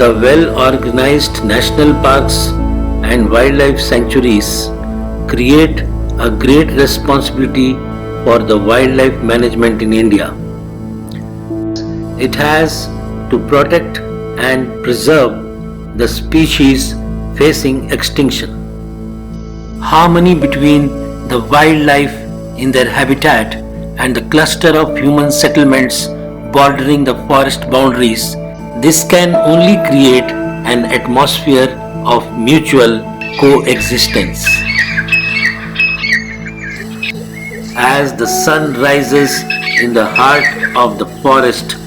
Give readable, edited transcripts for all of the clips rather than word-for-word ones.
The well-organized national parks and wildlife sanctuaries create a great responsibility for the wildlife management in India. It has to protect and preserve the species facing extinction. Harmony between the wildlife in their habitat and the cluster of human settlements bordering the forest boundaries. This can only create an atmosphere of mutual coexistence. As the sun rises in the heart of the forest,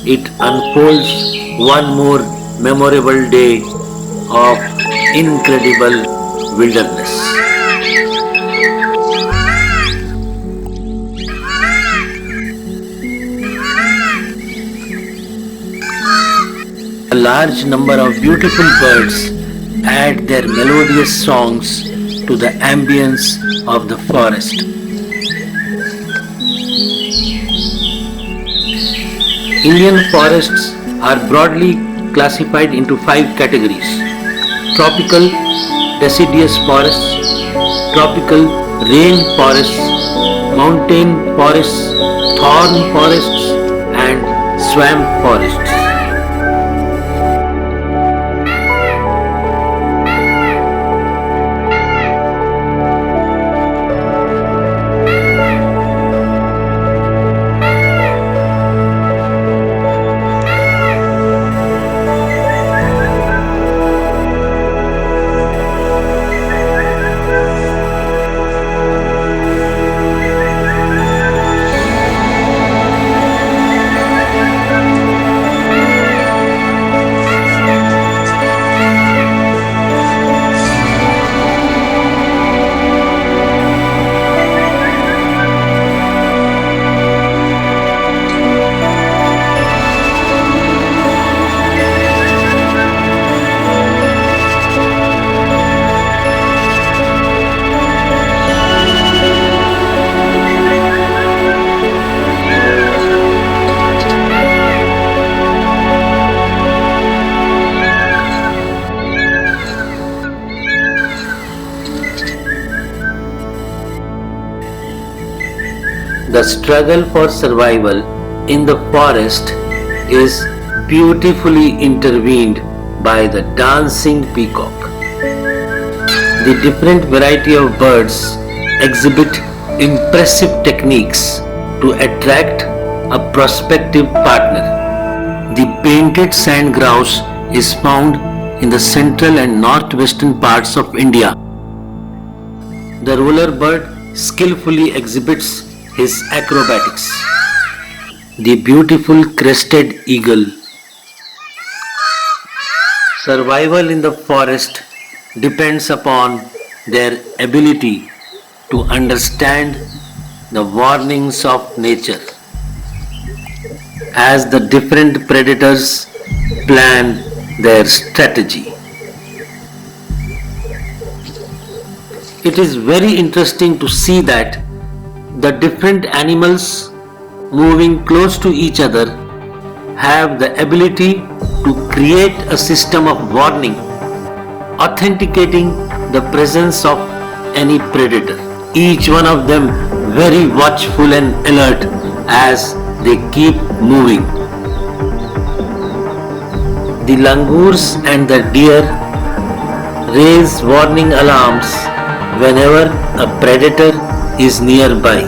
it unfolds one more memorable day of incredible wilderness. A large number of beautiful birds add their melodious songs to the ambience of the forest. Indian forests are broadly classified into 5 categories: tropical deciduous forests, tropical rain forests, mountain forests, thorn forests, and swamp forests. The struggle for survival in the forest is beautifully intervened by the dancing peacock. The different variety of birds exhibit impressive techniques to attract a prospective partner. The painted sand grouse is found in the central and northwestern parts of India. The roller bird skillfully exhibits his acrobatics. The beautiful crested eagle. Survival in the forest depends upon their ability to understand the warnings of nature. As the different predators plan their strategy. It is very interesting to see that the different animals moving close to each other have the ability to create a system of warning, authenticating the presence of any predator. Each one of them very watchful and alert as they keep moving. The langurs and the deer raise warning alarms whenever a predator is nearby.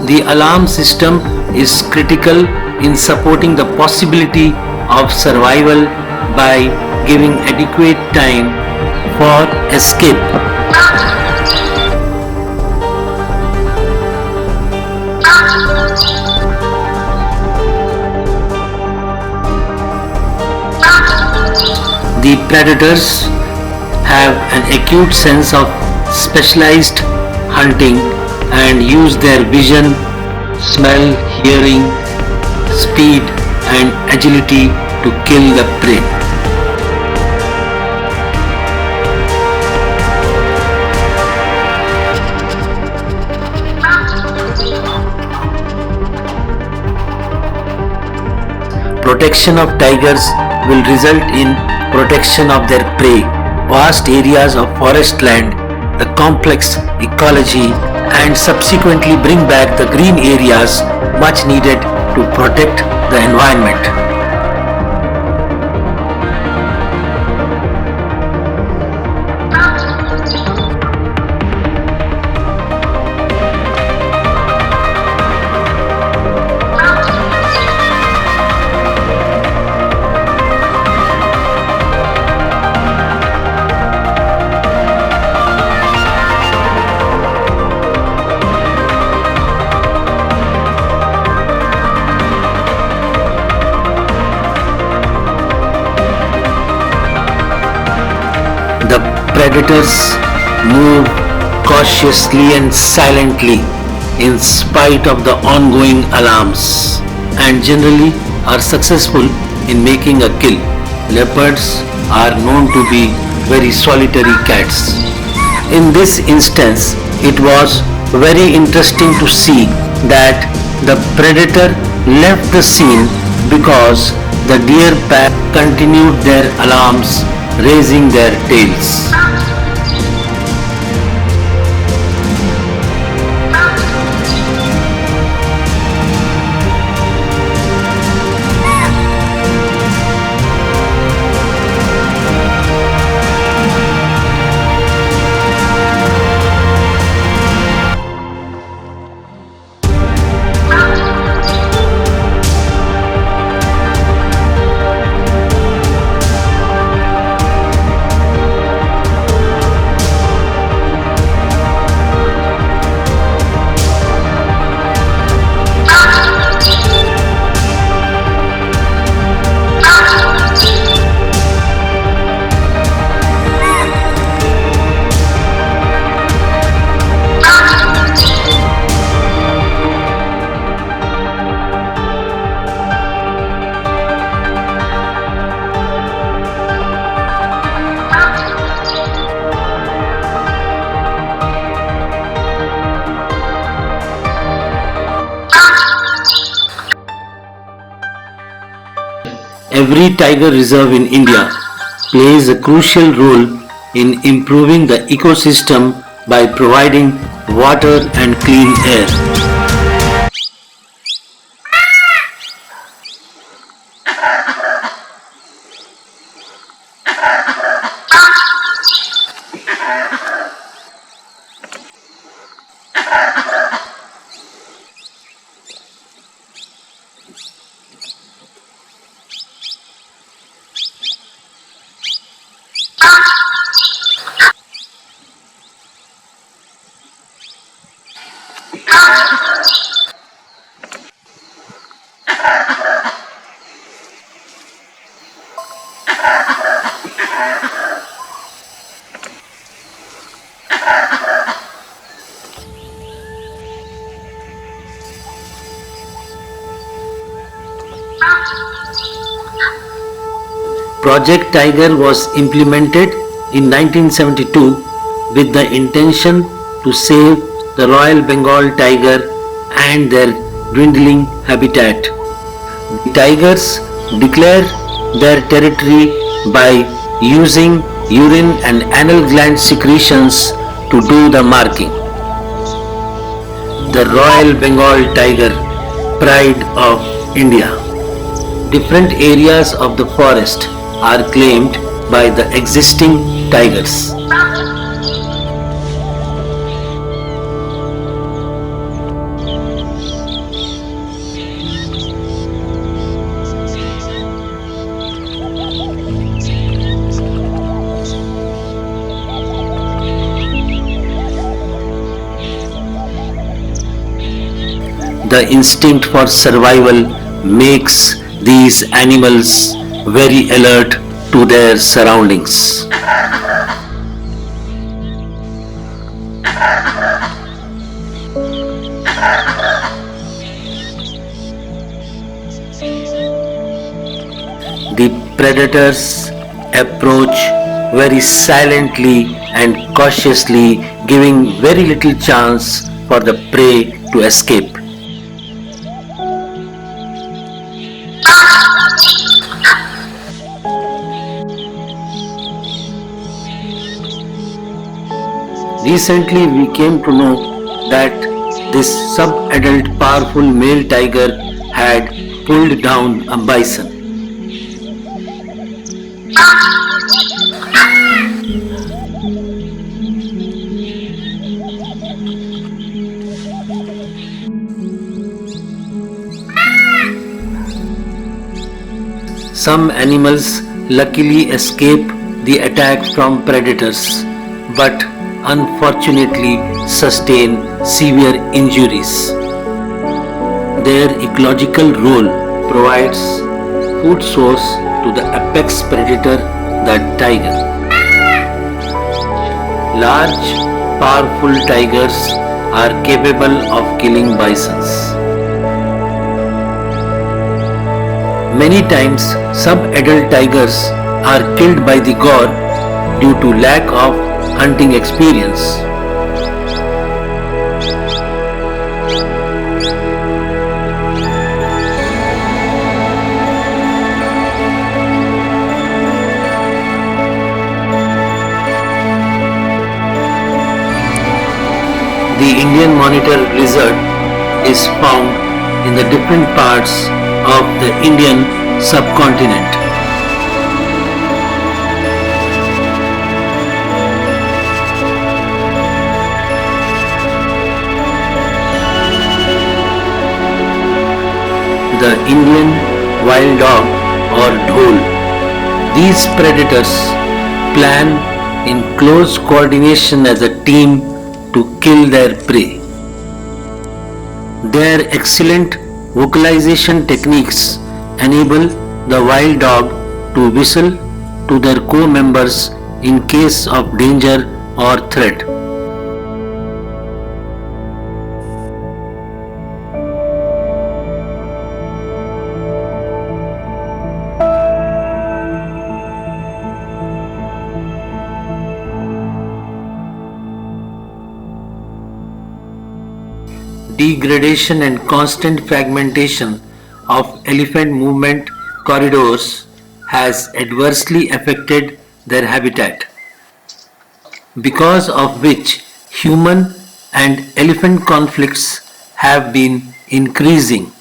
The alarm system is critical in supporting the possibility of survival by giving adequate time for escape. The predators have an acute sense of specialized hunting and use their vision, smell, hearing, speed and agility to kill the prey. protection of tigers will result in protection of their prey, vast areas of forest land, the complex ecology, and subsequently bring back the green areas much needed to protect the environment. The predators move cautiously and silently in spite of the ongoing alarms and generally are successful in making a kill. Leopards are known to be very solitary cats. In this instance, it was very interesting to see that the predator left the scene because the deer pack continued their alarms, raising their tails. Every tiger reserve in India plays a crucial role in improving the ecosystem by providing water and clean air. Project Tiger was implemented in 1972 with the intention to save the Royal Bengal tiger and their dwindling habitat. The tigers declare their territory by using urine and anal gland secretions to do the marking. The Royal Bengal tiger, pride of India. Different areas of the forest are claimed by the existing tigers. The instinct for survival makes these animals very alert to their surroundings. The predators approach very silently and cautiously, giving very little chance for the prey to escape. Recently, we came to know that this sub-adult powerful male tiger had pulled down a bison. Some animals luckily escape the attack from predators, but unfortunately sustain severe injuries. Their ecological role provides food source to the apex predator, the tiger. Large, powerful tigers are capable of killing bisons. Many times, sub-adult tigers are killed by the gore due to lack of hunting experience. The Indian monitor lizard is found in the different parts of the Indian subcontinent. The Indian wild dog or dhole. These predators plan in close coordination as a team to kill their prey. Their excellent vocalization techniques enable the wild dog to whistle to their co-members in case of danger or threat. Degradation and constant fragmentation of elephant movement corridors has adversely affected their habitat, because of which human and elephant conflicts have been increasing.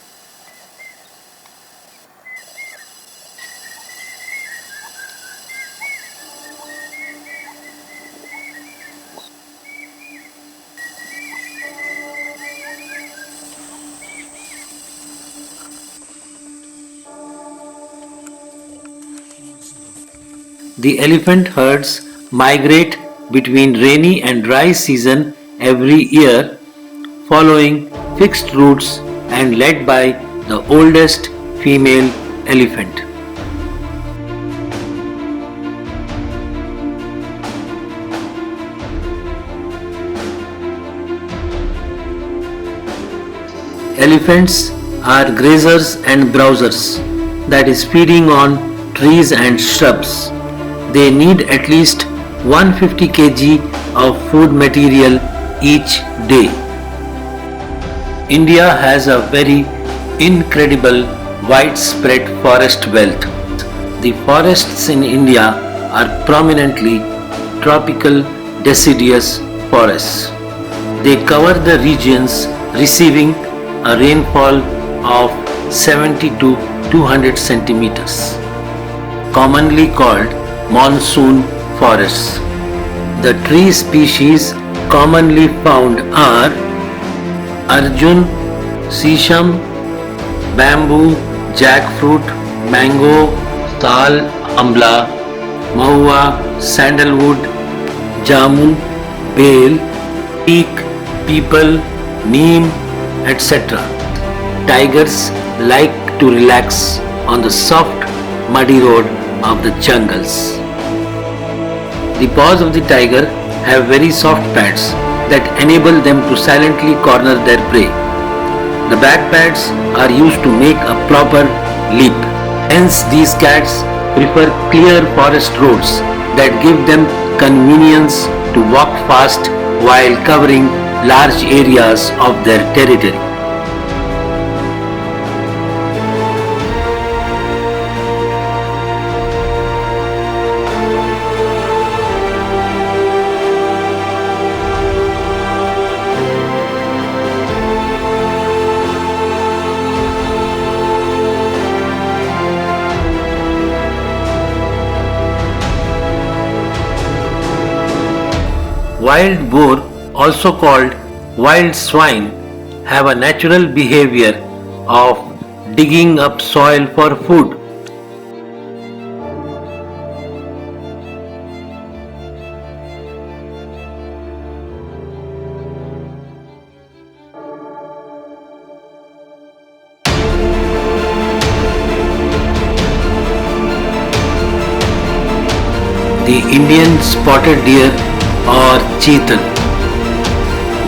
The elephant herds migrate between rainy and dry season every year, following fixed routes and led by the oldest female elephant. Elephants are grazers and browsers, that is, feeding on trees and shrubs. They need at least 150 kg of food material each day. India has a very incredible widespread forest wealth. The forests in India are prominently tropical deciduous forests. They cover the regions receiving a rainfall of 70 to 200 centimeters, commonly called monsoon forests. The tree species commonly found are Arjun, Sisham, bamboo, jackfruit, mango, sal, amla, mahua, sandalwood, jamun, bale, teak, peepal, neem, etc. Tigers like to relax on the soft, muddy road of the jungles. The paws of the tiger have very soft pads that enable them to silently corner their prey. The back pads are used to make a proper leap. Hence, these cats prefer clear forest roads that give them convenience to walk fast while covering large areas of their territory. Wild boar, also called wild swine, have a natural behavior of digging up soil for food. The Indian spotted deer or cheetal.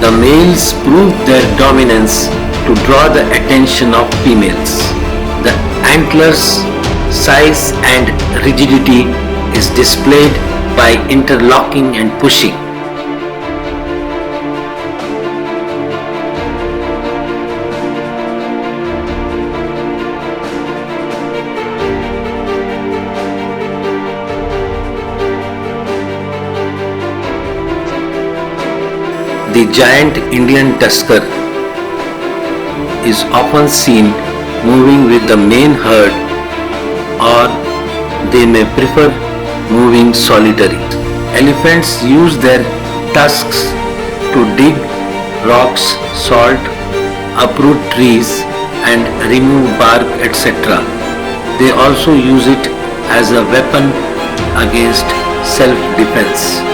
The males prove their dominance to draw the attention of females. The antlers' size and rigidity is displayed by interlocking and pushing. The giant Indian tusker is often seen moving with the main herd, or they may prefer moving solitary. Elephants use their tusks to dig rocks, salt, uproot trees and remove bark, etc. They also use it as a weapon against self-defense.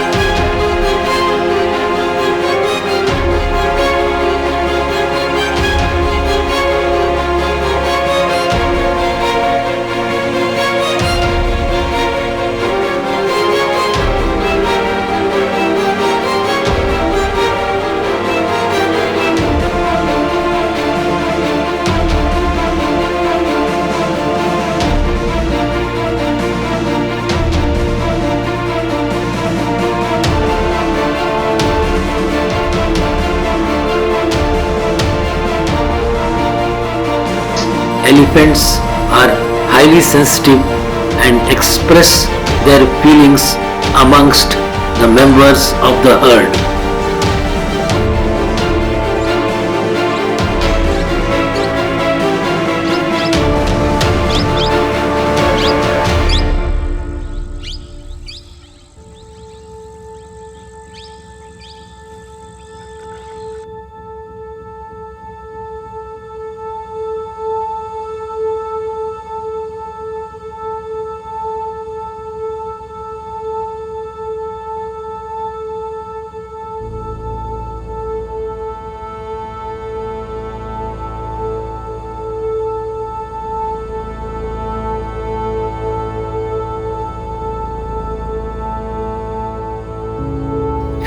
Elephants are highly sensitive and express their feelings amongst the members of the herd.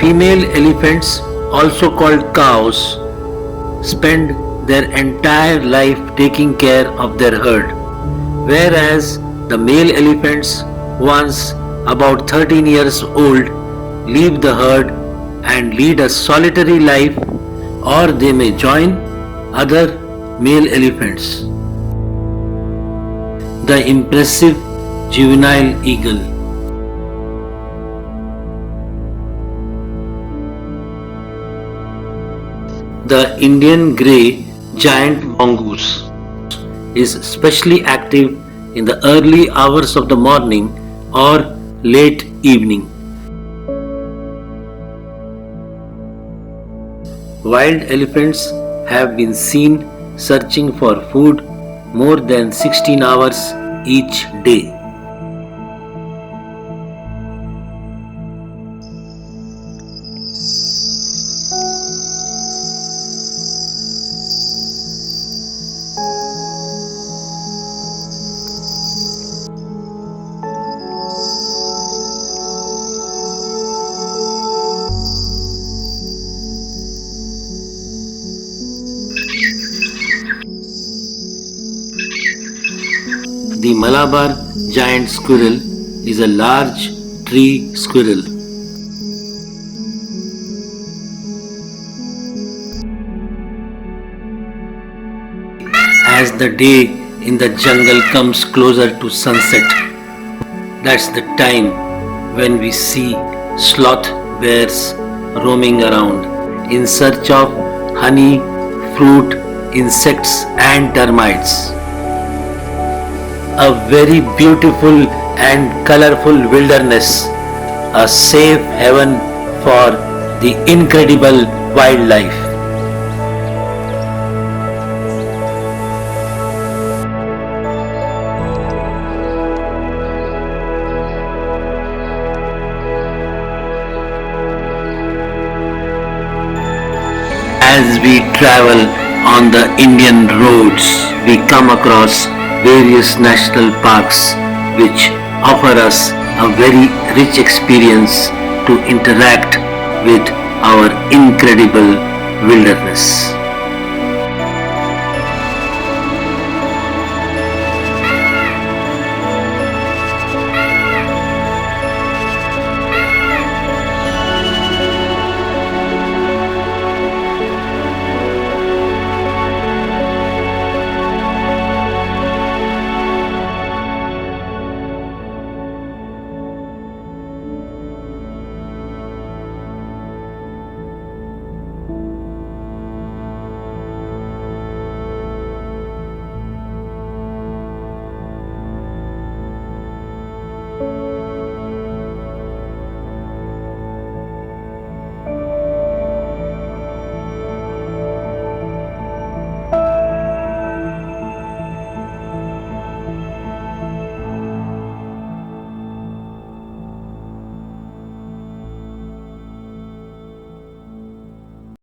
Female elephants, also called cows, spend their entire life taking care of their herd, whereas the male elephants, once about 13 years old, leave the herd and lead a solitary life, or they may join other male elephants. The impressive juvenile eagle. The Indian grey giant mongoose is especially active in the early hours of the morning or late evening. Wild elephants have been seen searching for food more than 16 hours each day. The Malabar giant squirrel is a large tree squirrel. As the day in the jungle comes closer to sunset, that's the time when we see sloth bears roaming around in search of honey, fruit, insects and termites. A very beautiful and colorful wilderness, a safe haven for the incredible wildlife. As we travel on the Indian roads, we come across various national parks which offer us a very rich experience to interact with our incredible wilderness.